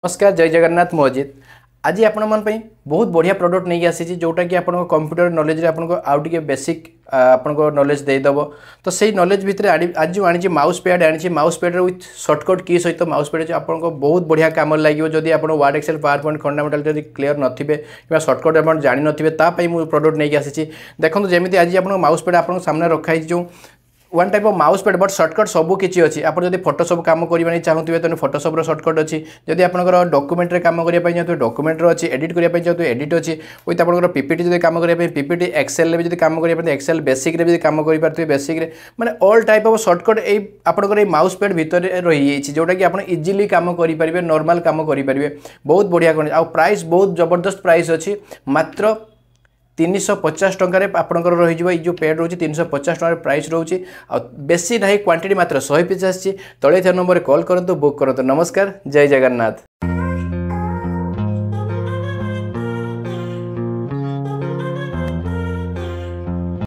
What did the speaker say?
नमस्कार जय जगन्नाथ मु अजित आज आपण मन बहुत बढ़िया प्रोडक्ट नहीं आसी जोटा कि आप कंप्यूटर नॉलेज रे आपन को आउ टिके बेसिक आपन को नॉलेज दे दबो। तो सही नॉलेज भितर आज जो आनी माउस पैड आनी माउस पैड विथ शॉर्टकट की सहित माउस पैड आपन को बहुत बढ़िया काम लगे जदि आप Word Excel PowerPoint fundamental जदि क्लियर नथिबे कि शॉर्टकट आप जानि नथिबे ता पई मु प्रोडक्ट नहीं आसी। देखो जमी आज आप माउस पैड आप सामने रखाई जो one type of mouse pad but shortcut सबू किसी अच्छी आप जब फोटोशॉप काम करने चाहते तो फोटोशॉप शॉर्टकट अच्छी जब आप डॉक्यूमेंट रे काम करने चाहते डॉक्यूमेंट अच्छी एडिट करने चाहते एडिट अच्छी विथ आप पीपीटी जब काम करने पीपीटी एक्सेल भी काम करते एक्सेल बेसिक भी काम करेंगे बेसिक माने ऑल टाइप ऑफ शॉर्टकट आपंकर माउस पैड भितर रही जोटा कि आप इजिली काम करेंगे नॉर्मल काम करेंगे बहुत बढ़िया प्राइस बहुत जबरदस्त प्राइस अच्छी मात्र 350 टंकार आपंकर रही जो पेड रोचे 350 टंकार प्राइस रोचे बेसी ना क्वांटिटी मात्र 100 पीस आसी तले थे नंबर कॉल करूँ बुक करूँ। नमस्कार जय जगन्नाथ।